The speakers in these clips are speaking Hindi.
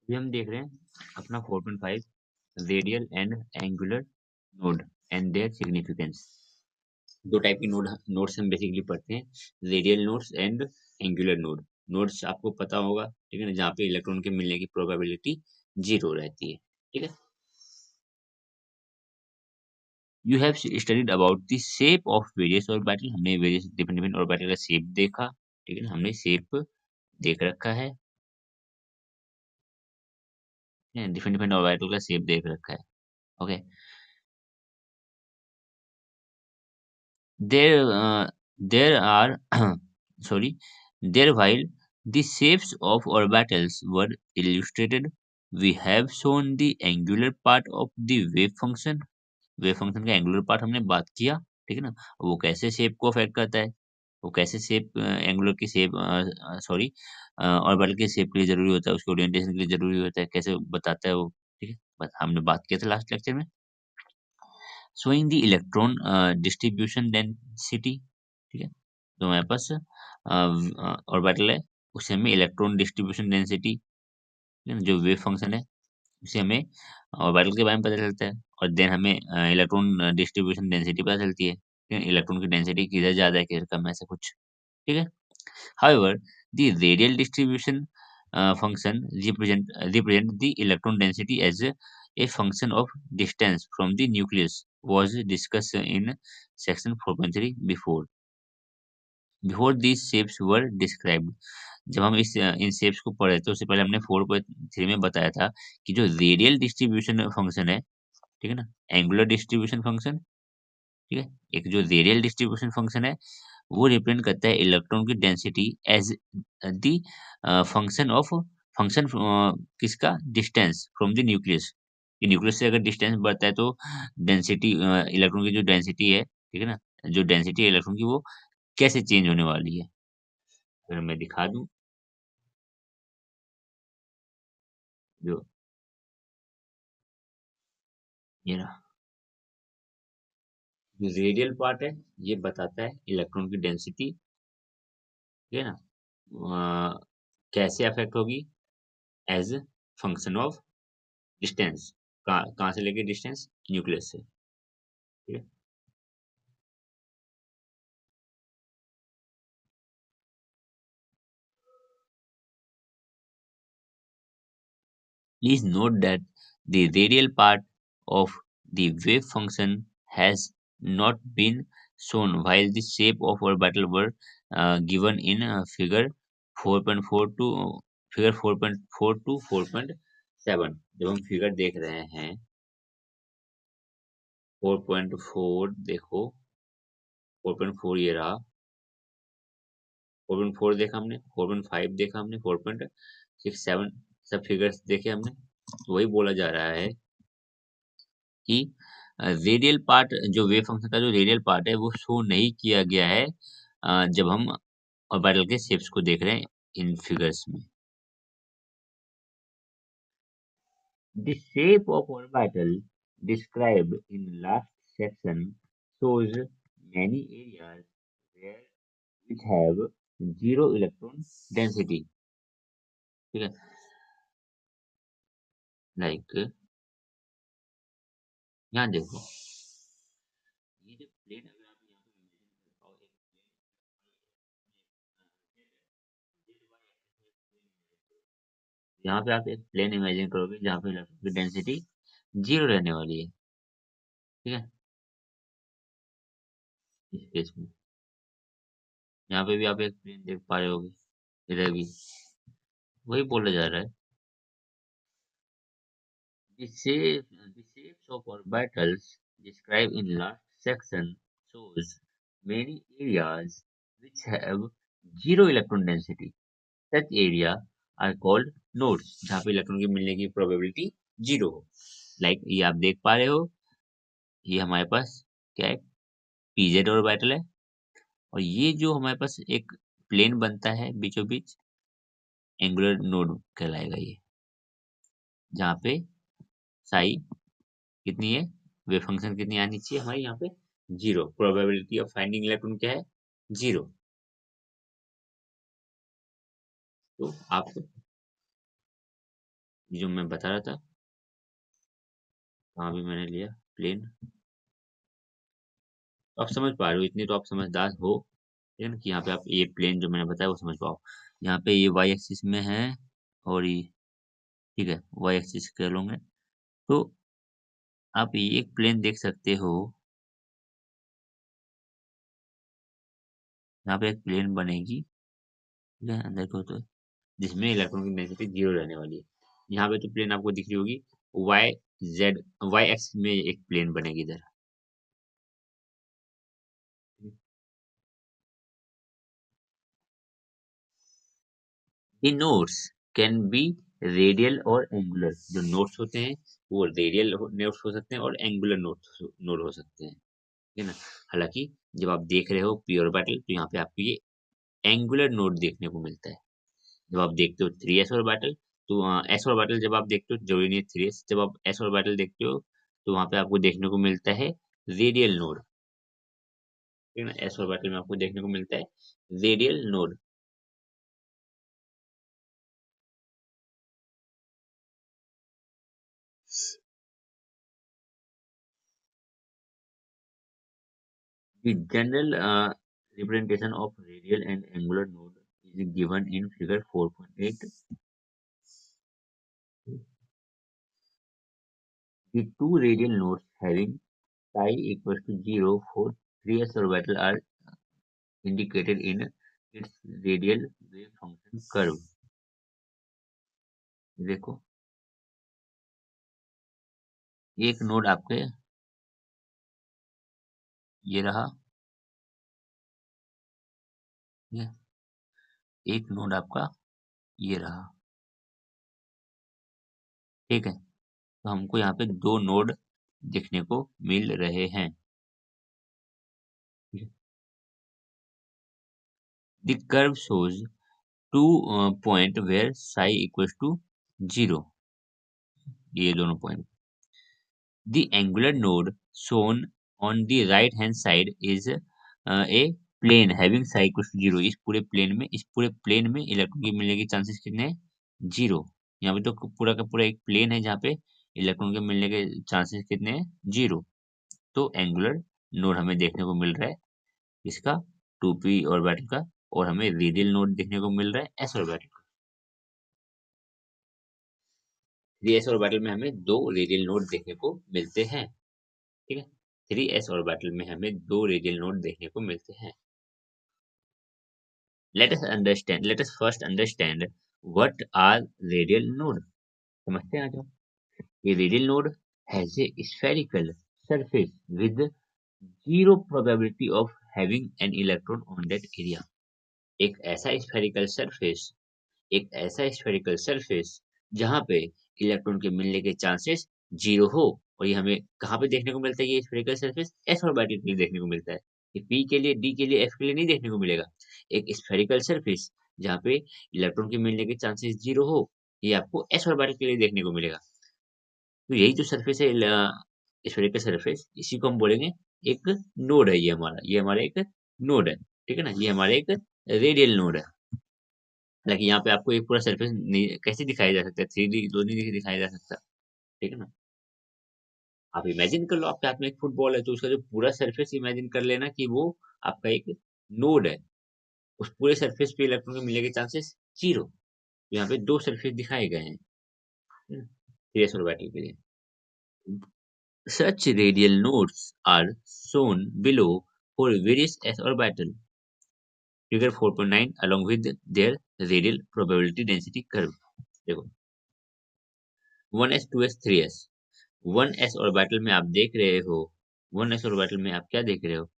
ये हम देख रहे हैं अपना 4.5 radial and angular node and their significance. दो टाइप की नोड्स हम बेसिकली पढ़ते हैं, radial nodes and angular node. Nodes आपको पता होगा, ठीक है ना, जहाँ पे इलेक्ट्रॉन के मिलने की प्रोबेबिलिटी 0 रहती है। ठीक है, you have studied about the shape of various orbital. हमने वेरियस डिफरेंट डिफरेंट ऑर्बिटल का शेप देखा, ठीक है ना, हमने शेप देख रखा है, डिफरेंट डिफरेंट ऑर्बिटल का शेप देख रखा है। Okay, there are sorry, there while the shapes of orbitals were illustrated, we have shown the angular part of the wave function। Wave function का एंगुलर पार्ट हमने बात किया, ठीक है ना, वो कैसे शेप को अफेक्ट करता है, वो कैसे शेप एंगुलर की शेप सॉरी ऑर्बिटल के शेप के लिए जरूरी होता है, उसके ओरिएंटेशन के लिए जरूरी होता है, कैसे बताता है वो। ठीक है, बस हमने बात किया था लास्ट लेक्चर में। Showing the electron distribution density, ठीक है, तो हमारे पास ऑर्बिटल है, उससे हमें इलेक्ट्रॉन डिस्ट्रीब्यूशन डेंसिटी, जो वेव फंक्शन है, उससे हमें ऑर्बिटल के बारे में पता चलता है, और देन हमें इलेक्ट्रॉन डिस्ट्रीब्यूशन डेंसिटी पता चलती है, ठीक है, इलेक्ट्रॉन की डेंसिटी किधर ज्यादा है किधर कम है, ऐसा कुछ। ठीक है, however the radial distribution function represent the electron density as a function of distance from the nucleus was discussed in section 4.3 before these shapes were described। जब हम इस इन शेप्स को पढ़े थे उससे पहले हमने 4.3 में बताया था कि जो रेडियल डिस्ट्रीब्यूशन फंक्शन है, ठीक है ना, एंगुलर डिस्ट्रीब्यूशन फंक्शन, ठीक है, एक जो रेडियल डिस्ट्रीब्यूशन फंक्शन है वो रिप्रेजेंट करता है इलेक्ट्रॉन की density as the function of function किसका, डिस्टेंस फ्रॉम द न्यूक्लियस। कि न्यूक्लियस से अगर डिस्टेंस बढ़ता है तो डेंसिटी इलेक्ट्रॉन की जो डेंसिटी है, ठीक है ना, जो डेंसिटी है इलेक्ट्रॉन की वो कैसे चेंज होने वाली है। अगर मैं दिखा दूं, जो ये रहा, जो रेडियल पार्ट है ये बताता है इलेक्ट्रॉन की डेंसिटी, ठीक है ना, कैसे अफेक्ट होगी एज फंक्शन ऑफ डिस्टेंस, कहाँ से लेके डिस्टेंस, न्यूक्लियस से। ठीक है, please note that the radial part of the wave function has not been shown while the shape of orbital were given in figure 4.4 to figure 4.4 to 4.7। जब हम फिगर देख रहे हैं 4.4, देखो 4.4 ये रहा, 4.4 देखा हमने, 4.5 देखा हमने, 4.6 7 सब फिगर्स देखे हमने, तो वही बोला जा रहा है कि रेडियल पार्ट, जो वेव फंक्शन का जो रेडियल पार्ट है वो शो नहीं किया गया है जब हम ऑर्बिटल के शेप्स को देख रहे हैं इन फिगर्स में। The shape of orbital described in last section shows many areas where which have zero electron density। ठीक है, लाइक यहाँ देखो, ये जो प्लेन अगर आप यहाँ पे इमेजिन कर पाओ, एक यहाँ पे आप एक प्लेन इमेजिन करोगे जहाँ पे इलेक्ट्रॉन की डेंसिटी 0 रहने वाली है। ठीक है, इस केस में यहाँ पे भी आप एक प्लेन देख पा रहे होगे, इधर भी वही बोला जा रहा है। The shapes of orbitals described in last section shows many areas which have zero electron density। Such area are called nodes, जहाँ पे इलेक्ट्रॉन के मिलने की प्रोबेबिलिटी 0 हो। लाइक ये आप देख पा रहे हो, ये हमारे पास क्या है, पीजेड ऑर्बिटल है, और ये जो हमारे पास एक प्लेन बनता है बीचों बीच, एंगुलर नोड कहलाएगा ये, जहाँ पे साई कितनी है, वेव फंक्शन कितनी आनी चाहिए हमारी यहाँ पे, 0, प्रोबेबिलिटी ऑफ फाइंडिंग इलेक्ट्रॉन क्या है, 0। तो आप ये जो मैं बता रहा था, वहाँ भी मैंने लिया प्लेन। तो आप समझ पा रहे हो, इतने तो आप समझदार हो, ठीक है ना, कि यहाँ पे आप ये प्लेन जो मैंने बताया वो समझ पाओ। यहाँ पे ये वाई एक्सिस में है, और ये, ठीक है, वाई एक्सिस कर लूंगे। तो आप ये एक प्लेन देख सकते हो, यहाँ पे एक प्लेन बनेगी, ठीक है, अंदर को, तो जिसमें इलेक्ट्रॉन की डेंसिटी 0 रहने वाली है। यहाँ पे तो प्लेन आपको दिख रही होगी, वाई जेड, वाई एक्स में एक प्लेन बनेगी इधर। दी नोड्स कैन बी रेडियल और एंगुलर। जो नोड्स होते हैं वो रेडियल नोड्स हो सकते हैं और एंगुलर नोड हो सकते हैं, ठीक है ना। हालांकि जब आप देख रहे हो पी ऑर्बिटल, तो यहाँ पे आपको ये एंगुलर नोड देखने को मिलता है। जब आप देखते हो 3s ऑर्बिटल, तो एस ऑर्बिटल जब आप देखते हो, जरूरी नहीं 3s, जब आप एस ऑर्बिटल देखते हो तो वहां पे आपको देखने को मिलता है रेडियल नोड, ठीक है ना। एस ऑर्बिटल में आपको देखने को मिलता है radial node. The general representation of radial and angular node is given in figure 4.8. The two radial nodes having psi equals to 0 for 3s orbital are indicated in its radial wave function curve. देखो, एक नोड आपके ये रहा, ये एक नोड आपका ये रहा, ठीक है। तो हमको यहाँ पे दो नोड देखने को मिल रहे हैं। The curve shows two point where psi equals to 0, ये दोनों point. The angular node shown on the right hand side is a plane having psi equals to 0। इस पूरे प्लेन में इलेक्ट्रॉन के मिलने के चांसेस कितने हैं? 0। यहाँ पे तो पूरा का पूरा एक प्लेन है जहाँ पे इलेक्ट्रॉन के मिलने के चांसेस कितने हैं? 0। तो एंगुलर नोड हमें देखने को मिल रहा है इसका 2p ऑर्बिटल का, और हमें रेडियल नोड देखने को मिल रहा है s ऑर्बिटल का। 3s ऑर्बिटल में हमें दो रेडियल नोड देखने को मिलते हैं, ठीक है। 3s ऑर्बिटल में हमें दो रेडियल नोड देखने को मिलते हैं। Let us first understand what are radial node। समझते हैं आज हम। A radial node has a spherical surface with zero probability of having an electron on that area। एक ऐसा स्फेरिकल सरफेस, एक ऐसा स्फेरिकल सरफेस जहां पे इलेक्ट्रॉन के मिलने के चांसेस 0 हो। और ये हमें कहाँ पे देखने को मिलता है? ये स्फेरिकल सरफेस एस ऑर्बिटल के लिए देखने को मिलता है। ये पी के लिए, डी के लिए, एफ के लिए नहीं देखने को मिलेगा। एक स्फेरिकल सरफेस जहाँ पे इलेक्ट्रॉन के मिलने के चांसेस 0 हो, ये आपको एस ऑर्बिटल के लिए देखने को मिलेगा। तो यही जो सरफेस है स्फेरिकल सरफेस, इसी को हम बोलेंगे एक नोड है। ये हमारा एक नोड है, ठीक है ना। ये हमारा एक रेडियल नोड है। हालांकि यहाँ पे आपको एक पूरा सरफेस कैसे दिखाया जा सकता है? 3D तो नहीं दिखाया जा सकता, ठीक है ना। आप इमेजिन कर लो, आपके हाथ में एक फुटबॉल है, तो उसका जो पूरा सरफेस इमेजिन कर लेना कि वो आपका एक नोड है। उस पूरे सरफेस पे इलेक्ट्रॉन के मिलने के चांसेस 0। यहाँ पे दो सरफेस दिखाए गए हैं, सीरियस ऑर्बिटल के लिए। Such radial nodes are shown below for various s orbital, figure 4.9, along with their radial probability density curve। देखो, 1s 2s 3s, 1s orbital में आप देख रहे हो, 1s ऑर्बिटल में आप क्या देख रहे हो?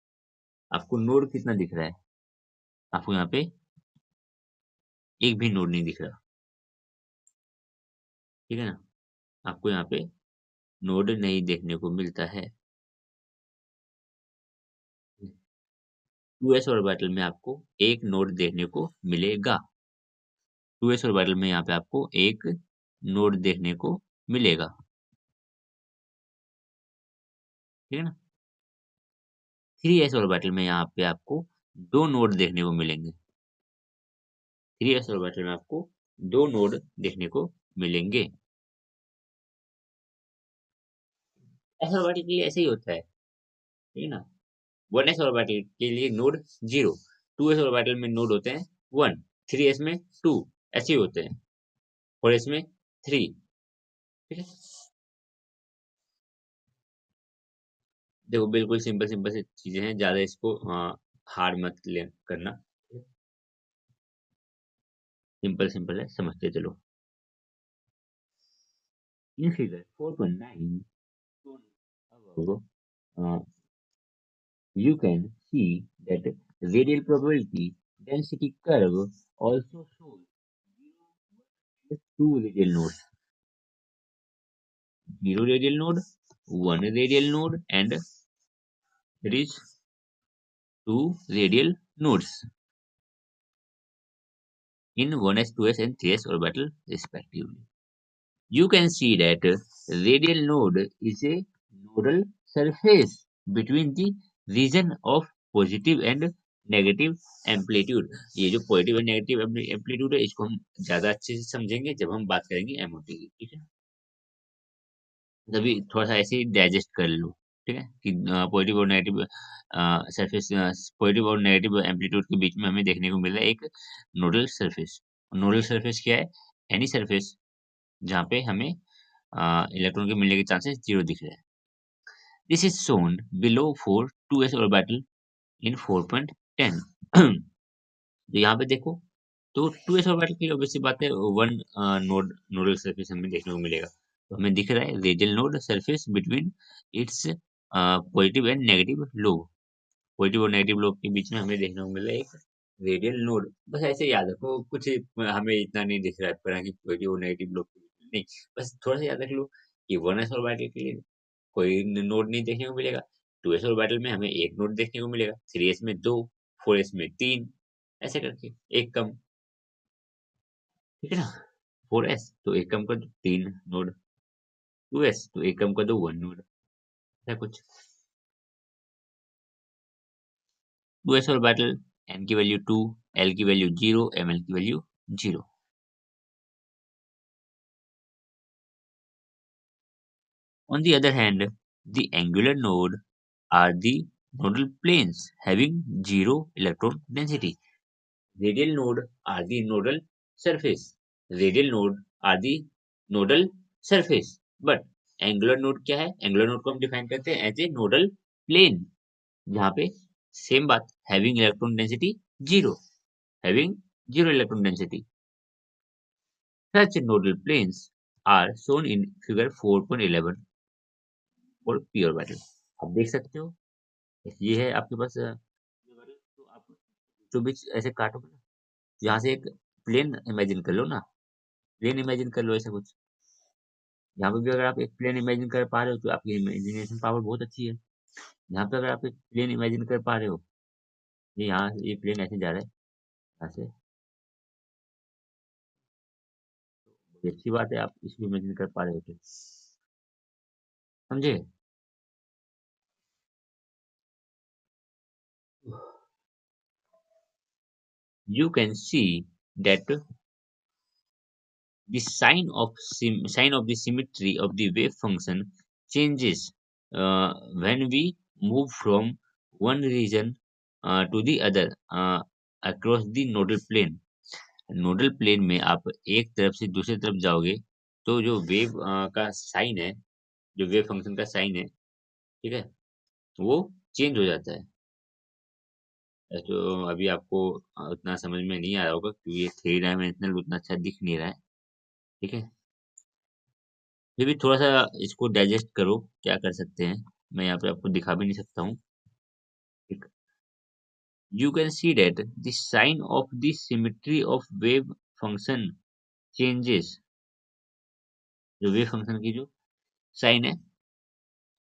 आपको नोड कितना दिख रहा है? आपको यहाँ पे एक भी नोड नहीं दिख रहा, ठीक है ना। आपको यहाँ पे नोड नहीं देखने को मिलता है। 2s ऑर्बिटल में आपको एक नोड देखने को मिलेगा। 2s ऑर्बिटल में यहाँ पे आपको एक नोड देखने को मिलेगा, ठीक है ना। 3s ऑर्बिटल में यहाँ पे आपको दो नोड देखने को मिलेंगे। 3s ऑर्बिटल में आपको दो नोड देखने को मिलेंगे। एस ऑर्बिटल के लिए ऐसे ही होता है, ठीक है ना। 1s ऑर्बिटल के लिए नोड 0, 2s ऑर्बिटल में नोड होते हैं 1, 3s में 2, ऐसे ही होते हैं, 4s में 3, ठीक है। देखो बिल्कुल सिंपल सिंपल सी चीजें हैं, ज्यादा इसको हार्ड मत ले करना, सिंपल सिंपल है, समझते चलो। In figure 4.9 shown above, uh, you can see that radial probability density curve also shows 2 radial nodes, 0 radial node, 1 radial node, and there is 2 radial nodes in 1s, 2s, and 3s orbital respectively. You can see that radial node is a nodal surface between the region of positive and negative amplitude. ये जो पॉजिटिव और नेगेटिव एम्पलीट्यूड है, इसको हम ज्यादा अच्छे से समझेंगे जब हम बात करेंगे एमओटी की, ठीक है। तभी थोड़ा सा ऐसे ही डाइजेस्ट कर लो, ठीक है, कि पॉजिटिव और नेगेटिव सरफेस, पॉजिटिव और नेगेटिव एम्पलीट्यूड के बीच में हमें देखने को मिल रहा है एक नोडल सरफेस। नोडल सरफेस क्या है? एनी सरफेस जहाँ पे हमें इलेक्ट्रॉन के मिलने के चांसेस 0 दिख रहे हैं। This is shown below for 2s orbital इन 4.10। तो यहाँ पे देखो, तो 2s ऑर्बिटल के लिए ऑब्वियसली बात है, वन नोडल सरफेस हमें देखने को मिलेगा। तो हमें दिख रहा है radial node surface between its positive and negative lobe. Positive और नेगेटिव लोब के बीच में हमें देखने को मिल रहा है एक रेडियल नोड। बस ऐसे याद रखो, कुछ हमें इतना नहीं दिख रहा है पर कि पॉजिटिव और नेगेटिव लोब के बीच में नहीं, बस थोड़ा सा याद रख लो कि 1s ऑर्बिटल के लिए कोई नोड नहीं देखने को मिलेगा, 2s ऑर्बिटल में हमें एक नोड देखने को मिलेगा, 3s में 2, 4s में 3, ऐसे करके एक कम, ठीक है ना। 4s तो एक कम कर दो 3 नोड, 2s तो एक कम कर दो 1 नोड, ऐसा कुछ। 2s ऑर्बिटल n की वैल्यू 2, l की वैल्यू 0, ml की value 0। On the other hand, the angular node are the nodal planes having zero electron density. Radial node are the nodal surface. Radial node are the nodal surface. But angular node क्या है? Angular node को हम define करते हैं as a nodal plane, जहाँ पे सेम बात, having electron density zero, having zero electron density. Such nodal planes are shown in figure 4.11 for p orbital। आप देख सकते हो, ये है आपके पास तो आप जो भी ऐसे काटोगे ना, यहाँ से एक प्लेन इमेजिन कर लो ना, प्लेन इमेजिन कर लो ऐसा कुछ। यहाँ पे भी अगर आप एक प्लेन इमेजिन कर पा रहे हो तो आपकी इमेजिनेशन पावर बहुत अच्छी है। यहाँ पे अगर आप एक प्लेन इमेजिन कर पा रहे हो, ये यहाँ से ये प्लेन ऐसे जा रहा है यहाँ से, तो अच्छी बात है, आप इसको इमेजिन कर पा रहे हो तो, समझे। You can C that the sign of the symmetry of the wave function changes when we move from one region to the other across the nodal plane। Nodal plane में आप एक तरफ से दूसरी तरफ जाओगे तो जो वेव का साइन है, जो वेव फंक्शन का साइन है, ठीक है, वो चेंज हो जाता है। तो अभी आपको उतना समझ में नहीं आ रहा होगा क्योंकि ये थ्री डायमेंशनल उतना अच्छा दिख नहीं रहा है, ठीक है। फिर भी थोड़ा सा इसको डाइजेस्ट करो, क्या कर सकते हैं, मैं यहाँ पे आपको दिखा भी नहीं सकता हूँ। You can see that the sign of the symmetry of wave function changes. जो वेव फंक्शन की जो साइन है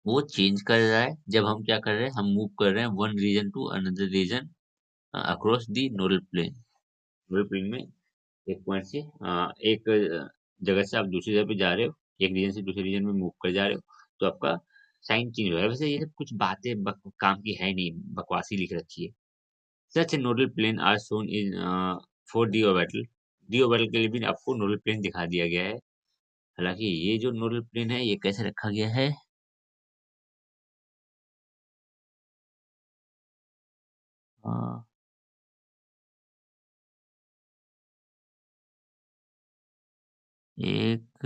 वो चेंज कर रहा है जब हम क्या कर रहे हैं, हम मूव कर रहे हैं one region to another region across the nodal plane. Nodal plane में एक पॉइंट से एक जगह से आप दूसरी जगह पे जा रहे हो, एक रीजन से दूसरे रीजन में मूव कर जा रहे हो, तो आपका साइन चेंज हो रहा है। वैसे ये सब कुछ बातें काम की है नहीं, बकवासी लिख रखी है। Such nodal plane are shown in for d orbital. D orbital के लिए भी आपको नोडल प्लेन दिखा दिया गया है। हालांकि ये जो नोडल प्लेन है ये कैसे रखा गया है, हाँ, एक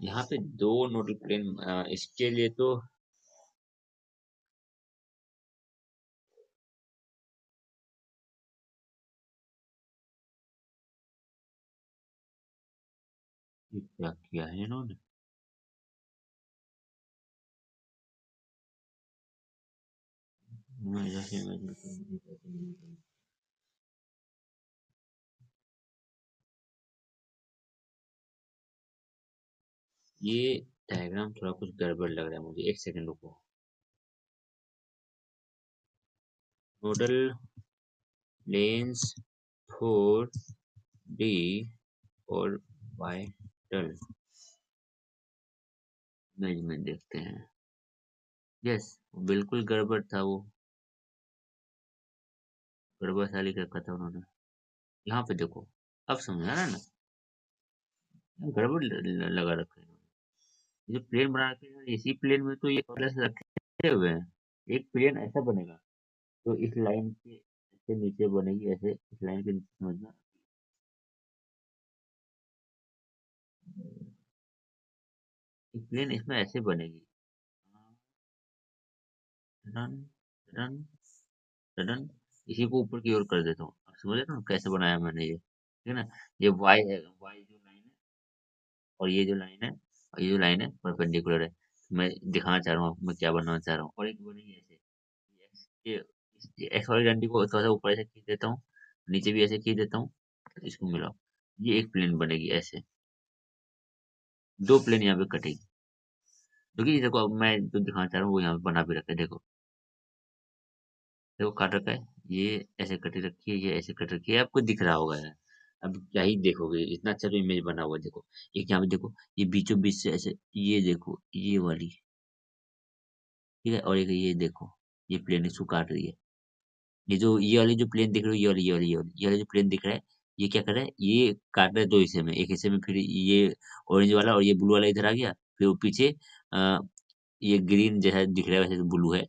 यहाँ पे दो नोडल प्लेन, इसके लिए तो ये क्या किया है इन्होंने। ये डायग्राम थोड़ा कुछ गड़बड़ लग रहा है मुझे, एक सेकंड रुको। नोडल प्लेन्स फॉर डी और वाइटल मैनेजमेंट देखते हैं। यस, बिल्कुल गड़बड़ था वो, गड़बड़ सा लिख रखा था उन्होंने। यहाँ पे देखो, अब समझ आ रहा है ना, गड़बड़ लगा रखा है। ये जो प्लेन बना रखे हैं, इसी प्लेन में तो ये कलर्स रखे हुए हैं। एक प्लेन ऐसा बनेगा, तो इस लाइन के ऐसे नीचे बनेगी, ऐसे इस लाइन के नीचे, समझना। एक प्लेन इसमें ऐसे बनेगी, रन रन रन, इसी को ऊपर की ओर कर देता हूँ। अब समझ रहे हो ना कैसे बनाया मैंने ये, ठीक है ना। ये वाई है, वाई जो लाइन है, और ये जो लाइन है, और ये जो लाइन है परपेंडिकुलर है। मैं दिखाना चाह रहा हूँ आपको मैं क्या बनाना चाह रहा हूँ। और एक बनेगी ऐसे, ये एक्स वाली डंडी को थोड़ा सा ऊपर ऐसे खींच देता हूँ, नीचे भी ऐसे खींच देता हूँ, इसको मिलाओ, ये एक प्लेन बनेगी ऐसे। दो प्लेन यहाँ पे कटेगी, क्योंकि ये देखो, अब मैं जो दिखाना चाह रहा हूँ वो यहाँ पे बना भी रखा है, देखो। देखो काट रखा है, ये ऐसे कटी रखी है, ये ऐसे कट रखी है, आपको दिख रहा होगा यार। अब क्या ही देखोगे, इतना अच्छा तो इमेज बना हुआ है, देखो। एक यहाँ पे देखो, ये बीचों बीच से ऐसे, ये देखो ये वाली, ठीक है। और एक ये देखो, ये प्लेन इसको काट रही है। ये जो ये वाली जो प्लेन दिख रही है, ये वाली जो प्लेन दिख रहा है, ये क्या कर रहा है, ये काट रहा है दो हिस्से में। एक हिस्से में फिर ये ऑरेंज वाला और ये ब्लू वाला इधर आ गया, फिर वो पीछे ये ग्रीन जैसा दिख रहा है वैसे तो ब्लू है,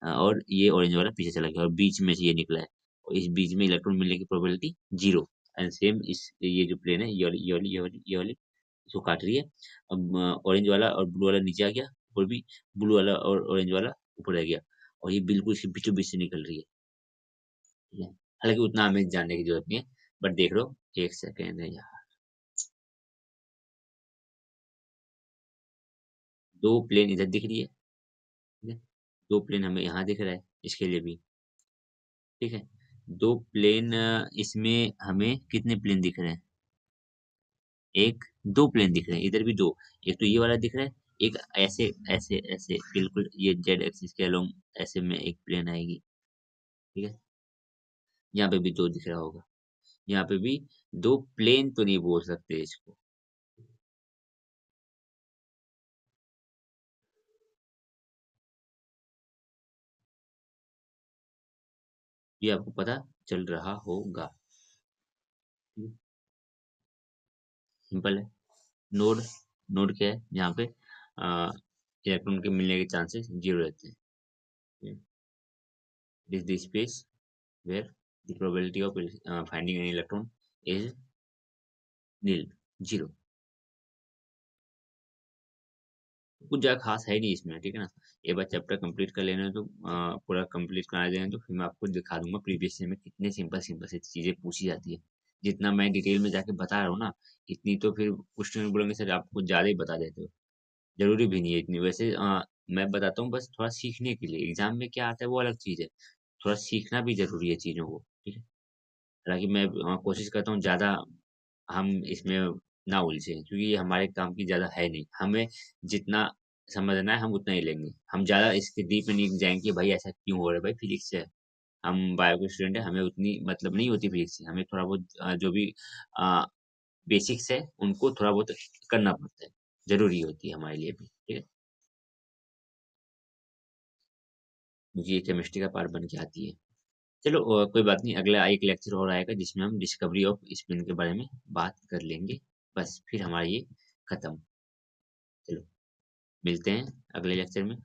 और ये ऑरेंज वाला पीछे चला गया और बीच में से ये निकला है। और इस बीच में इलेक्ट्रॉन मिलने की प्रोबेबिलिटी जीरो। एंड सेम इस ये जो प्लेन है, ये वाली इसको काट रही है। अब ऑरेंज वाला और ब्लू वाला नीचे आ गया, और भी ब्लू वाला और ऑरेंज वाला ऊपर आ गया, और ये बिल्कुल इसके बीचों बीच से निकल रही है, ठीक है। हालांकि उतना हमें जानने की जरूरत नहीं है, बट देख लो, एक सेकेंड है यार। दो प्लेन इधर दिख रही है, ठीक है। दो प्लेन हमें यहाँ दिख रहा है, इसके लिए भी, ठीक है। दो प्लेन, इसमें हमें कितने प्लेन दिख रहे हैं, एक, दो प्लेन दिख रहे हैं इधर भी दो। एक तो ये वाला दिख रहा है, एक ऐसे ऐसे ऐसे बिल्कुल ये जेड एक्सिस के अलोंग ऐसे में एक प्लेन आएगी, ठीक है। यहाँ पे भी दो दिख रहा होगा, यहाँ पे भी दो प्लेन तो नहीं बोल सकते इसको। ये आपको पता चल रहा होगा, सिंपल है। नोड, नोड क्या है, जहाँ पे इलेक्ट्रॉन के मिलने के चांसेस जीरो रहते हैं। It is the space where the probability of finding an electron is nil, zero. कुछ ज्यादा खास है नहीं इसमें, ठीक है ना। एक बार चैप्टर कंप्लीट कर लेना है तो पूरा कंप्लीट करा देना, तो फिर मैं आपको दिखा दूंगा प्रीवियस ईयर में कितने सिंपल सिंपल से चीजें पूछी जाती है। जितना मैं डिटेल में जाके बता रहा हूँ ना, इतनी तो फिर क्वेश्चन बोलेंगे सर आप कुछ ज्यादा ही बता देते हो। जरूरी भी नहीं है इतनी, वैसे मैं बताता हूँ बस थोड़ा सीखने के लिए। एग्जाम में क्या आता है वो अलग चीज है, थोड़ा सीखना भी जरूरी है चीजों को, ठीक है। हालांकि मैं कोशिश करता हूँ ज्यादा हम इसमें ना उलझे, क्योंकि ये हमारे काम की ज्यादा है नहीं। हमें जितना समझना है हम उतना ही लेंगे, हम ज्यादा इसके डीप में नहीं जाएंगे कि भाई ऐसा क्यों हो रहा है, भाई फिजिक्स से है। हम बायो के स्टूडेंट है, हमें उतनी मतलब नहीं होती फिजिक्स से। हमें थोड़ा बहुत जो भी बेसिक्स है उनको थोड़ा बहुत करना पड़ता है, जरूरी होती है हमारे लिए भी, ठीक है। मुझे ये केमिस्ट्री का पार्ट बन के आती है। चलो कोई बात नहीं, अगला एक लेक्चर और आएगा जिसमें हम डिस्कवरी ऑफ स्पिन के बारे में बात कर लेंगे, बस फिर हमारा ये खत्म। चलो, मिलते हैं अगले लेक्चर में।